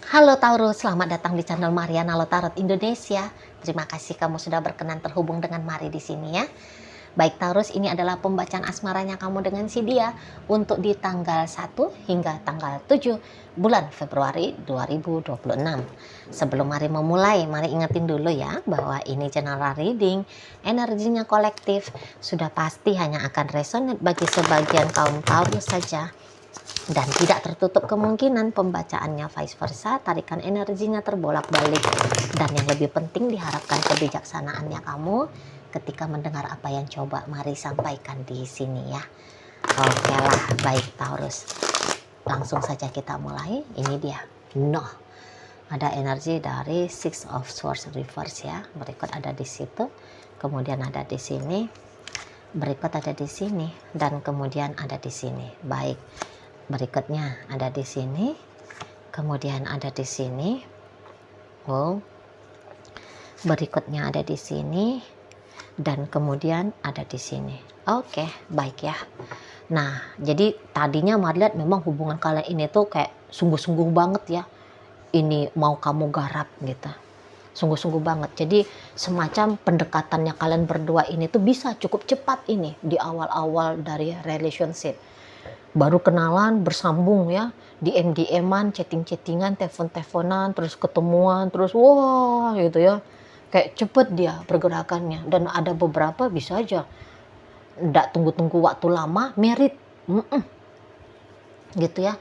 Halo Taurus, selamat datang di channel Mariana Lotarot Indonesia. Terima kasih kamu sudah berkenan terhubung dengan Mari di sini ya. Baik Taurus, ini adalah pembacaan asmaranya kamu dengan si dia untuk di tanggal 1 hingga tanggal 7 bulan Februari 2026. Sebelum Mari memulai, Mari ingetin dulu ya bahwa ini general reading, energinya kolektif, sudah pasti hanya akan resonate bagi sebagian kaum Taurus saja. Dan tidak tertutup kemungkinan pembacaannya vice versa, tarikan energinya terbolak-balik. Dan yang lebih penting diharapkan kebijaksanaannya kamu ketika mendengar apa yang coba Mari sampaikan di sini ya. Oke lah, baik Taurus. Langsung saja kita mulai. Ini dia. Noh. Ada energi dari Six of Swords reverse ya. Berikut ada di situ. Kemudian ada di sini. Berikut ada di sini dan kemudian ada di sini. Baik. Berikutnya ada di sini, kemudian ada di sini, oh, berikutnya ada di sini, dan kemudian ada di sini. Oke, baik ya. Nah, jadi tadinya Mari lihat memang hubungan kalian ini tuh kayak sungguh-sungguh banget ya. Ini mau kamu garap gitu. Sungguh-sungguh banget. Jadi semacam pendekatannya kalian berdua ini tuh bisa cukup cepat ini di awal-awal dari relationship. Baru kenalan, bersambung ya, DM-an, chatting-chattingan, telepon-teleponan, terus ketemuan, terus wah gitu ya. Kayak cepet dia pergerakannya. Dan ada beberapa bisa aja nggak tunggu-tunggu waktu lama, merit. Gitu ya.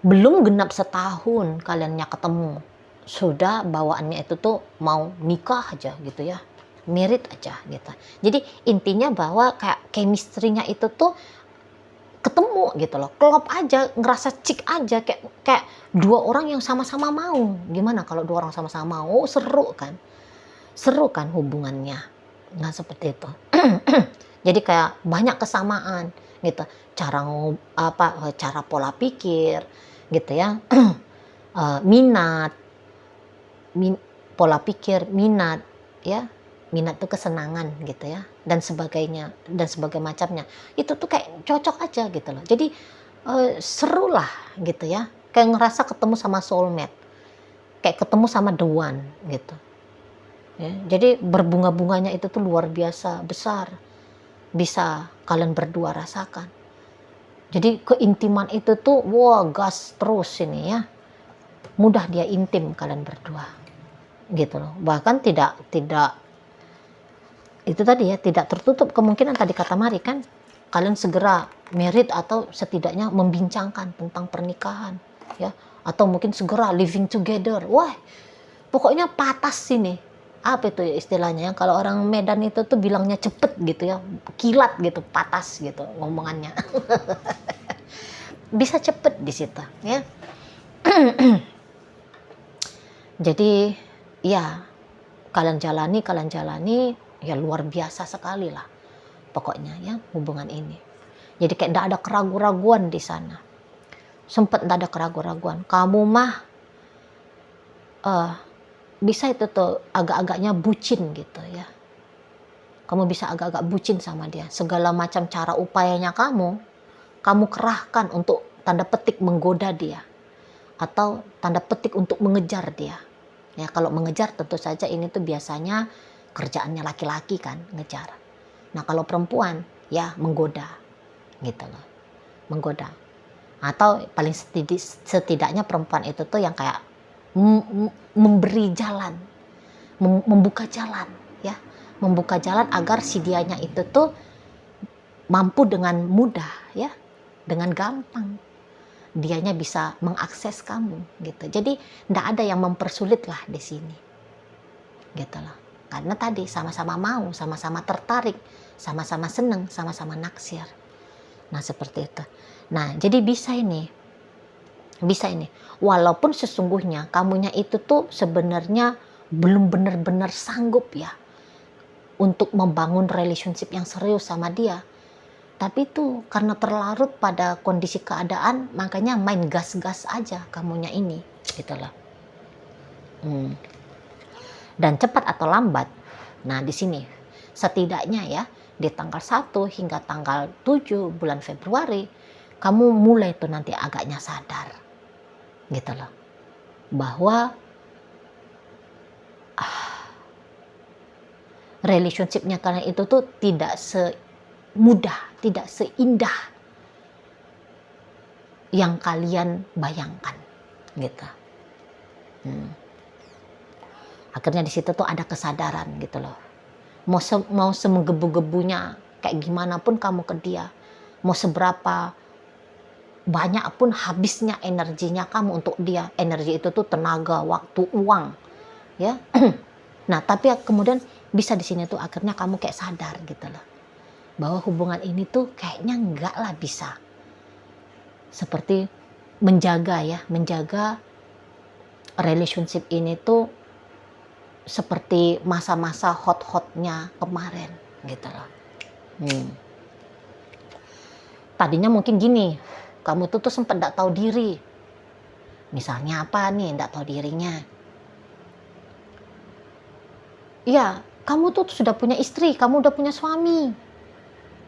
Belum genap setahun kaliannya ketemu. Sudah bawaannya itu tuh mau nikah aja gitu ya. Merit aja gitu. Jadi intinya bahwa kayak chemistry-nya itu tuh ketemu gitu loh, klop aja, ngerasa cik aja, kayak dua orang yang sama-sama mau. Gimana kalau dua orang sama-sama mau? Seru kan hubungannya. Nah seperti itu. Jadi kayak banyak kesamaan gitu, cara pola pikir gitu ya. Minat, pola pikir, minat ya, minat itu kesenangan gitu ya, dan sebagainya dan sebagainya macamnya itu tuh kayak cocok aja gitu loh. Jadi seru lah gitu ya, kayak ngerasa ketemu sama soulmate, kayak ketemu sama the one gitu ya. Jadi berbunga-bunganya itu tuh luar biasa besar, bisa kalian berdua rasakan. Jadi keintiman itu tuh wah gas terus ini ya, mudah dia intim kalian berdua gitu loh. Bahkan tidak itu tadi ya, tidak tertutup kemungkinan tadi kata Mari kan, kalian segera merit atau setidaknya membincangkan tentang pernikahan ya, atau mungkin segera living together. Wah pokoknya patas sini, apa itu ya istilahnya ya, kalau orang Medan itu tuh bilangnya cepet gitu ya, kilat gitu, patas gitu ngomongannya. Bisa cepet di situ ya. Jadi ya kalian jalani ya luar biasa sekali lah pokoknya ya hubungan ini. Jadi kayak tidak ada keraguan-raguan di sana. Sempet tidak ada keraguan-raguan. Kamu mah bisa itu tuh agak-agaknya bucin gitu ya. Kamu bisa agak-agak bucin sama dia. Segala macam cara upayanya kamu kerahkan untuk tanda petik menggoda dia, atau tanda petik untuk mengejar dia. Ya kalau mengejar tentu saja ini tuh biasanya kerjaannya laki-laki kan, ngejar. Nah kalau perempuan ya menggoda gitu loh, menggoda. Atau paling setidaknya perempuan itu tuh yang kayak memberi jalan, membuka jalan ya, membuka jalan agar si dianya itu tuh mampu dengan mudah ya, dengan gampang dianya bisa mengakses kamu gitu. Jadi tidak ada yang mempersulit lah di sini gitu loh, karena tadi sama-sama mau, sama-sama tertarik, sama-sama seneng, sama-sama naksir. Nah seperti itu. Nah jadi bisa ini walaupun sesungguhnya kamunya itu tuh sebenarnya belum benar-benar sanggup ya untuk membangun relationship yang serius sama dia. Tapi tuh karena terlarut pada kondisi keadaan, makanya main gas-gas aja kamunya ini gitu loh. Dan cepat atau lambat, nah di sini setidaknya ya di tanggal 1 hingga tanggal 7 bulan Februari kamu mulai tuh nanti agaknya sadar gitu loh. bahwa relationship-nya kalian itu tuh tidak semudah, tidak seindah yang kalian bayangkan, gitu. Akhirnya di situ tuh ada kesadaran gitu loh. Mau semenggebu-gebunya kayak gimana pun kamu ke dia, mau seberapa banyak pun habisnya energinya kamu untuk dia. Energi itu tuh tenaga, waktu, uang, ya. Nah, tapi kemudian bisa di sini tuh akhirnya kamu kayak sadar gitu loh, bahwa hubungan ini tuh kayaknya enggak lah bisa. Seperti menjaga relationship ini tuh seperti masa-masa hot-hotnya kemarin gitu loh. Tadinya mungkin gini, kamu tuh sempat gak tahu diri. Misalnya apa nih, gak tahu dirinya. Ya, kamu tuh sudah punya istri, kamu udah punya suami.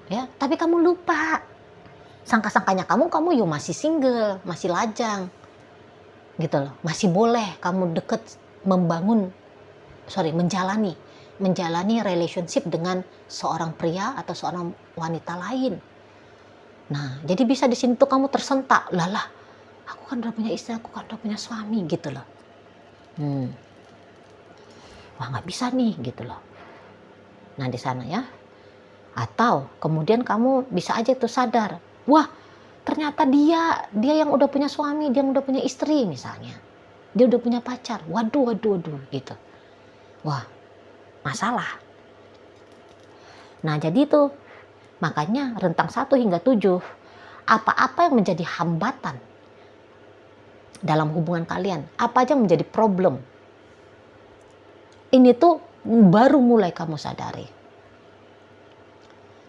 Ya, tapi kamu lupa. Sangka-sangkanya kamu yuk masih single, masih lajang. Gitu loh. Masih boleh kamu menjalani relationship dengan seorang pria atau seorang wanita lain. Nah, jadi bisa di sini tuh kamu tersentak, lah, aku kan udah punya istri, aku kan udah punya suami, gitu loh. Wah, nggak bisa nih, gitu loh. Nah, di sana ya. Atau kemudian kamu bisa aja tuh sadar, wah, ternyata dia yang udah punya suami, dia yang udah punya istri misalnya. Dia udah punya pacar, waduh, gitu. Wah, masalah. Nah, jadi itu makanya rentang 1 hingga 7, apa-apa yang menjadi hambatan dalam hubungan kalian, apa aja yang menjadi problem, ini tuh baru mulai kamu sadari.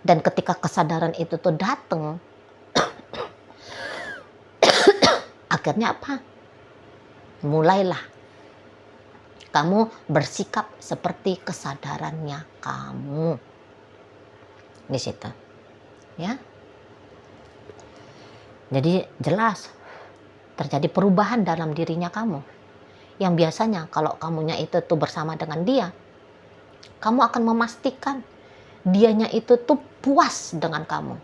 Dan ketika kesadaran itu tuh datang, akhirnya apa? Mulailah kamu bersikap seperti kesadarannya kamu di situ, ya. Jadi jelas terjadi perubahan dalam dirinya kamu. Yang biasanya kalau kamunya itu tuh bersama dengan dia, kamu akan memastikan dianya itu tuh puas dengan kamu,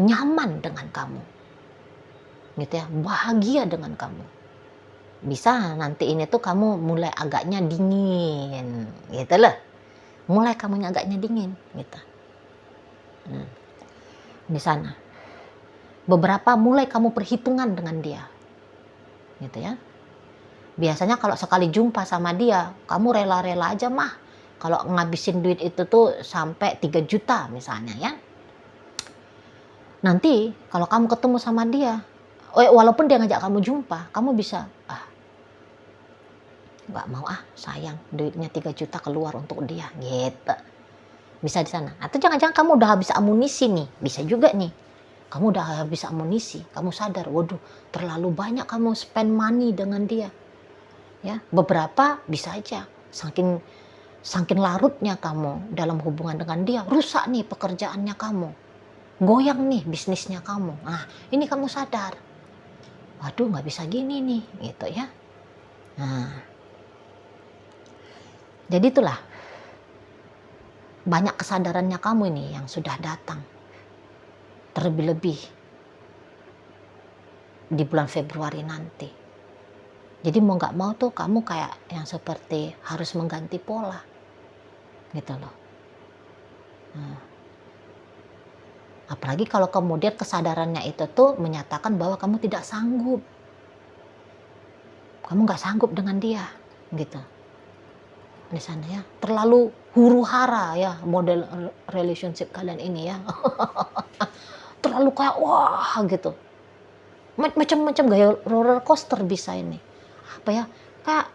nyaman dengan kamu, gitu ya, bahagia dengan kamu. Bisa nanti ini tuh kamu mulai agaknya dingin, gitu loh. Mulai kamunya agaknya dingin, gitu. Di sana. Beberapa mulai kamu perhitungan dengan dia, gitu ya. Biasanya kalau sekali jumpa sama dia, kamu rela-rela aja mah. Kalau ngabisin duit itu tuh sampai 3 juta misalnya ya. Nanti kalau kamu ketemu sama dia, walaupun dia ngajak kamu jumpa, kamu bisa, nggak mau sayang, duitnya 3 juta keluar untuk dia, gitu. Bisa di sana. Atau jangan-jangan kamu udah habis amunisi nih, bisa juga nih. Kamu udah habis amunisi, kamu sadar, waduh, terlalu banyak kamu spend money dengan dia. Ya, beberapa bisa aja saking larutnya kamu dalam hubungan dengan dia, rusak nih pekerjaannya kamu, goyang nih bisnisnya kamu. Nah, ini kamu sadar, waduh, nggak bisa gini nih, gitu ya. Nah, jadi itulah banyak kesadarannya kamu ini yang sudah datang, terlebih-lebih di bulan Februari nanti. Jadi mau nggak mau tuh kamu kayak yang seperti harus mengganti pola, gitu loh. Nah, apalagi kalau kemudian kesadarannya itu tuh menyatakan bahwa kamu tidak sanggup, kamu nggak sanggup dengan dia, gitu. Di sana ya, terlalu huru-hara ya model relationship kalian ini ya. Terlalu kayak wah gitu, macam-macam gaya roller coaster bisa ini. Apa ya, kayak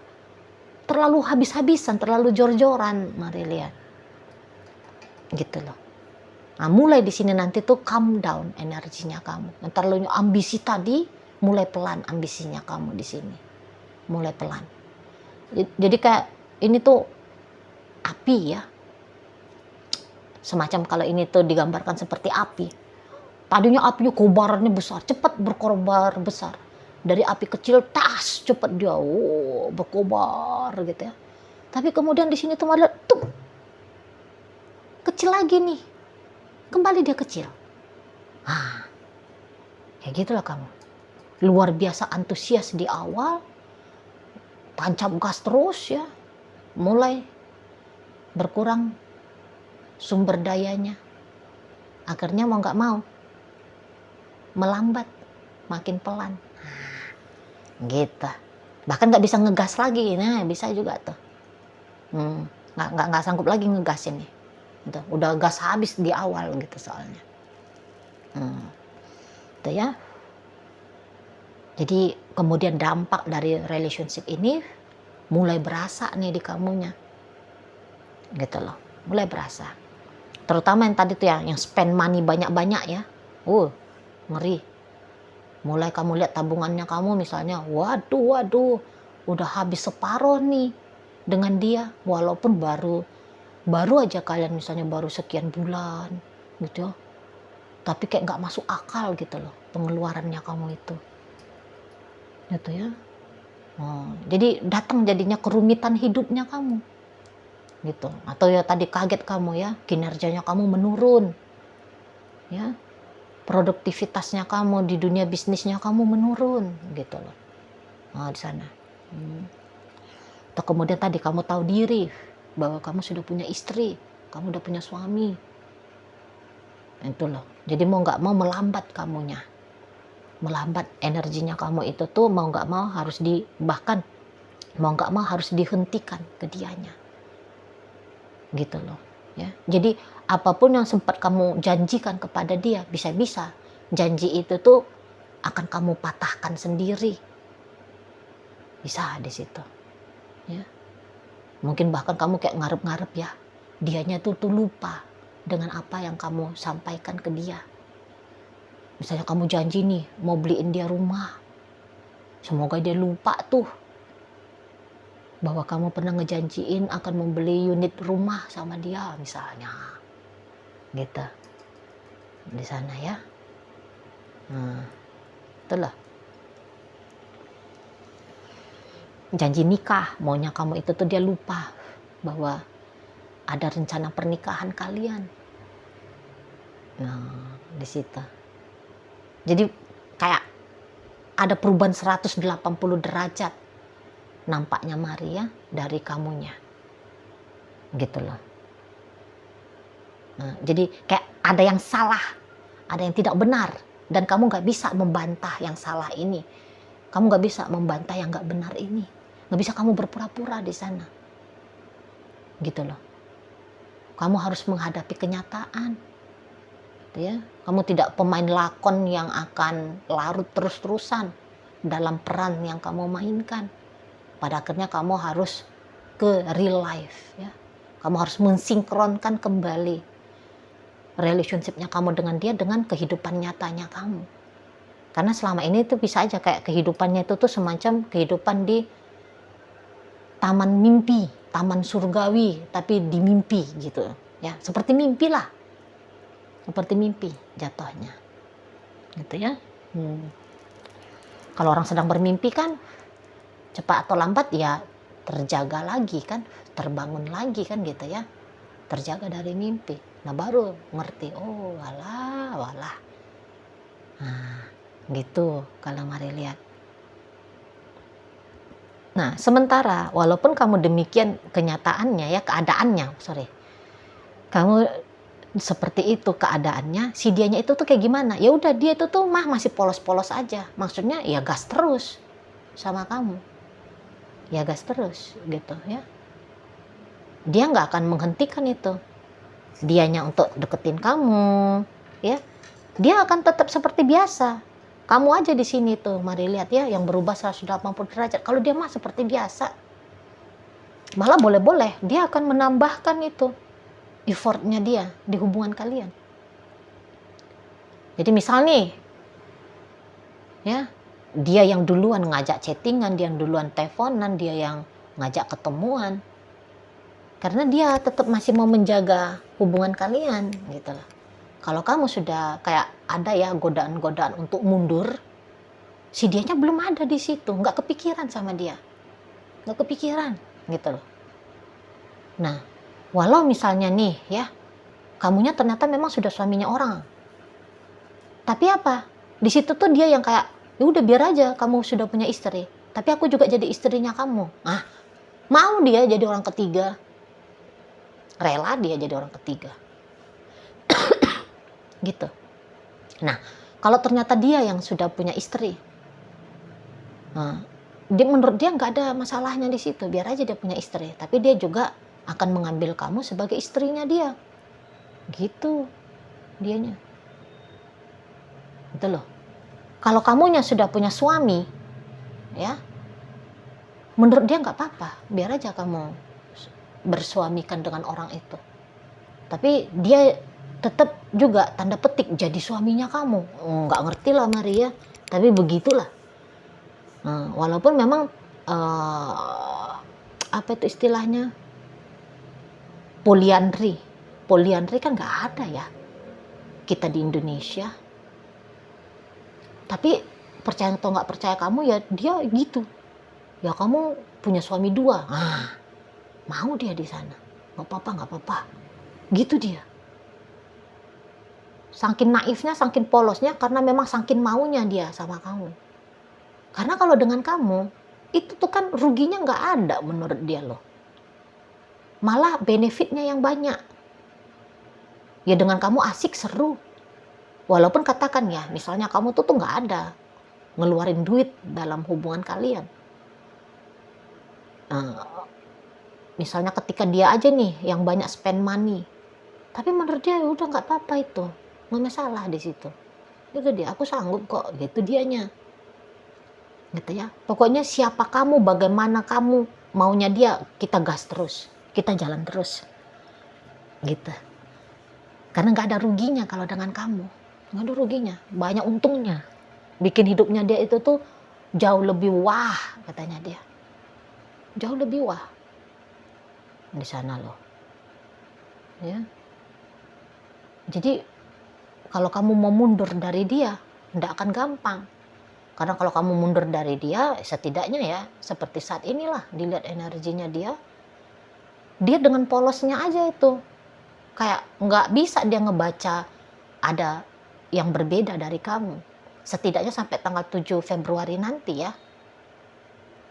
terlalu habis-habisan, terlalu jor-joran, mari lihat, gitu loh. Nah, mulai di sini nanti tuh calm down energinya kamu. Terlalu ambisi tadi, mulai pelan ambisinya kamu di sini, mulai pelan. Jadi kayak ini tuh api ya, semacam kalau ini tuh digambarkan seperti api. Tadinya apinya kobarannya besar, cepat berkobar besar. Dari api kecil, tas, cepet dia, berkobar gitu ya. Tapi kemudian di sini tuh malah, tuh, kecil lagi nih. Kembali dia kecil. Kayak gitulah kamu. Luar biasa antusias di awal, tancap gas terus ya. Mulai berkurang sumber dayanya. Akhirnya mau nggak mau, melambat, makin pelan. Gitu. Bahkan nggak bisa ngegas lagi. Nah, bisa juga tuh. Nggak sanggup lagi ngegas ini. Gitu. Udah gas habis di awal gitu soalnya. Itu ya. Jadi kemudian dampak dari relationship ini mulai berasa nih di kamunya. Gitu loh. Mulai berasa. Terutama yang tadi tuh ya, yang spend money banyak-banyak ya. Ngeri. Mulai kamu lihat tabungannya kamu misalnya, waduh, udah habis separuh nih dengan dia. Walaupun baru aja kalian misalnya baru sekian bulan gitu ya. Tapi kayak nggak masuk akal gitu loh pengeluarannya kamu itu. Gitu ya. Jadi datang jadinya kerumitan hidupnya kamu. Gitu. Atau ya tadi kaget kamu ya, kinerjanya kamu menurun. Ya. Produktivitasnya kamu di dunia bisnisnya kamu menurun gitu loh. Di sana. Atau kemudian tadi kamu tahu diri bahwa kamu sudah punya istri, kamu udah punya suami. Itu loh. Jadi mau nggak mau melambat kamunya. Melambat energinya kamu itu tuh mau nggak mau harus bahkan mau nggak mau harus dihentikan ke dianya. Gitu loh. Ya. Jadi apapun yang sempat kamu janjikan kepada dia, bisa-bisa janji itu tuh akan kamu patahkan sendiri. Bisa di situ. Ya. Mungkin bahkan kamu kayak ngarep-ngarep ya. Dianya tuh lupa dengan apa yang kamu sampaikan ke dia. Misalnya kamu janji nih mau beliin dia rumah. Semoga dia lupa tuh bahwa kamu pernah ngejanjiin akan membeli unit rumah sama dia misalnya. Gitu. Di sana ya. Itulah. Janji nikah, maunya kamu itu tuh dia lupa bahwa ada rencana pernikahan kalian. Di situ. Jadi kayak ada perubahan 180 derajat nampaknya Maria dari kamunya. Gitu loh. Jadi kayak ada yang salah, ada yang tidak benar. Dan kamu gak bisa membantah yang salah ini. Kamu gak bisa membantah yang gak benar ini. Gak bisa kamu berpura-pura di sana. Gitu loh. Kamu harus menghadapi kenyataan. Ya. Kamu tidak pemain lakon yang akan larut terus-terusan dalam peran yang kamu mainkan. Pada akhirnya kamu harus ke real life. Ya. Kamu harus mensinkronkan kembali relationship-nya kamu dengan dia dengan kehidupan nyatanya kamu. Karena selama ini itu bisa aja kayak kehidupannya itu tuh semacam kehidupan di taman mimpi, taman surgawi, tapi di mimpi gitu. Ya, seperti mimpi lah. Seperti mimpi jatuhnya. Gitu ya. Kalau orang sedang bermimpi kan cepat atau lambat ya terjaga lagi kan, terbangun lagi kan gitu ya. Terjaga dari mimpi. Nah baru ngerti, oh walah. Gitu kalau mari lihat. Nah sementara walaupun kamu demikian kenyataannya ya, keadaannya, kamu seperti itu keadaannya, si dianya itu tuh kayak gimana? Ya udah dia itu tuh masih polos-polos aja. Maksudnya ya gas terus sama kamu. Ya gas terus gitu ya. Dia nggak akan menghentikan itu. Dianya untuk deketin kamu, ya. Dia akan tetap seperti biasa. Kamu aja di sini tuh, mari lihat ya, yang berubah 180 derajat. Kalau dia mah seperti biasa. Malah boleh-boleh dia akan menambahkan itu effortnya dia di hubungan kalian. Jadi misal nih, ya, dia yang duluan ngajak chattingan, dia yang duluan teleponan, dia yang ngajak ketemuan. Karena dia tetap masih mau menjaga hubungan kalian, gitu loh. Kalau kamu sudah kayak ada ya godaan-godaan untuk mundur, Si dianya belum ada di situ, nggak kepikiran sama dia. Nggak kepikiran, gitu loh. Nah, walau misalnya nih ya, kamunya ternyata memang sudah suaminya orang. Tapi apa? Di situ tuh dia yang kayak, ya udah biar aja kamu sudah punya istri. Tapi aku juga jadi istrinya kamu. Ah, mau dia jadi orang ketiga. Rela dia jadi orang ketiga. Gitu. Nah, kalau ternyata dia yang sudah punya istri, nah, menurut dia nggak ada masalahnya di situ, biar aja dia punya istri. Tapi dia juga akan mengambil kamu sebagai istrinya dia, gitu dianya. Gitu loh. Kalau kamunya sudah punya suami, ya, menurut dia nggak apa-apa, biar aja kamu bersuamikan dengan orang itu. Tapi dia tetap juga tanda petik jadi suaminya kamu. Nggak ngerti lah Maria, tapi begitulah. Nah, walaupun memang apa itu istilahnya, poliandri kan nggak ada ya kita di Indonesia. Tapi percaya atau nggak percaya kamu ya, dia gitu ya, kamu punya suami 2, mau dia di sana, nggak apa-apa gitu dia. Saking naifnya, saking polosnya, karena memang saking maunya dia sama kamu. Karena kalau dengan kamu, itu tuh kan ruginya nggak ada menurut dia loh. Malah benefitnya yang banyak. Ya dengan kamu asik, seru. Walaupun katakan ya, misalnya kamu tuh nggak ada ngeluarin duit dalam hubungan kalian. Misalnya ketika dia aja nih yang banyak spend money. Tapi menurut dia udah nggak apa-apa itu. Nggak masalah di situ. Itu dia, aku sanggup kok, gitu dianya. Gitu ya. Pokoknya siapa kamu, bagaimana kamu, maunya dia, kita gas terus, kita jalan terus. Gitu. Karena nggak ada ruginya kalau dengan kamu. Nggak ada ruginya, banyak untungnya. Bikin hidupnya dia itu tuh jauh lebih wah, katanya dia. Jauh lebih wah. Di sana loh. Ya. Jadi kalau kamu mau mundur dari dia, tidak akan gampang. Karena kalau kamu mundur dari dia, setidaknya ya, seperti saat inilah, dilihat energinya dia dengan polosnya aja itu. Kayak nggak bisa dia ngebaca ada yang berbeda dari kamu. Setidaknya sampai tanggal 7 Februari nanti ya.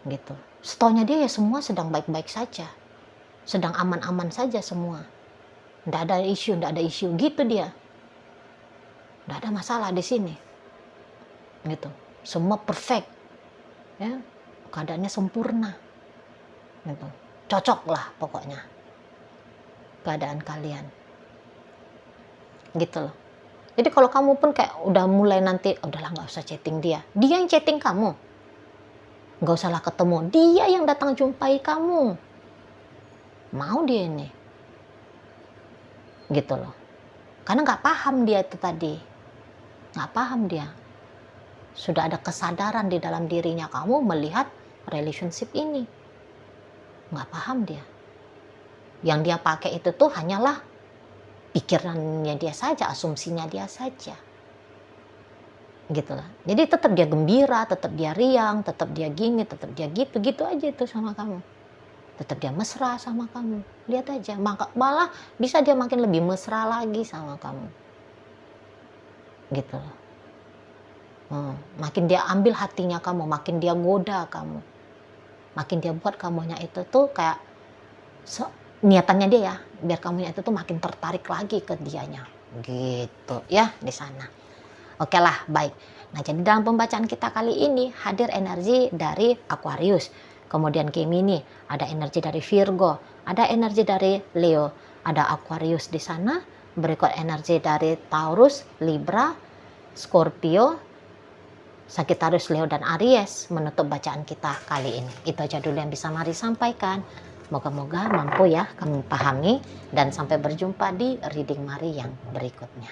Gitu. Setaunya dia ya semua sedang baik-baik saja. Sedang aman-aman saja semua. Nggak ada isu gitu dia. Nggak ada masalah di sini, gitu. Semua perfect, ya, keadaannya sempurna, gitu. Cocok lah pokoknya keadaan kalian, gitu loh. Jadi kalau kamu pun kayak udah mulai nanti, udahlah nggak usah chatting dia yang chatting kamu, nggak usah lah ketemu, dia yang datang jumpai kamu, mau dia ini, gitu loh. Karena nggak paham dia itu tadi. Nggak paham dia. Sudah ada kesadaran di dalam dirinya kamu melihat relationship ini. Nggak paham dia. Yang dia pakai itu tuh hanyalah pikirannya dia saja, asumsinya dia saja. Gitu lah. Jadi tetap dia gembira, tetap dia riang, tetap dia gini, tetap dia gitu. Gitu aja itu sama kamu. Tetap dia mesra sama kamu. Lihat aja. Malah bisa dia makin lebih mesra lagi sama kamu. Gitu loh. Makin dia ambil hatinya kamu, makin dia goda kamu, makin dia buat kamunya itu tuh kayak niatannya dia ya, biar kamunya itu tuh makin tertarik lagi ke dianya, gitu ya di sana. Oke lah, baik. Nah, jadi dalam pembacaan kita kali ini hadir energi dari Aquarius, kemudian Gemini, ada energi dari Virgo, ada energi dari Leo, ada Aquarius di sana, berikut energi dari Taurus, Libra, Scorpio, Sagittarius, Leo, dan Aries menutup bacaan kita kali ini. Itu aja dulu yang bisa Mari sampaikan. Moga-moga mampu ya kamu pahami, dan sampai berjumpa di reading Mari yang berikutnya.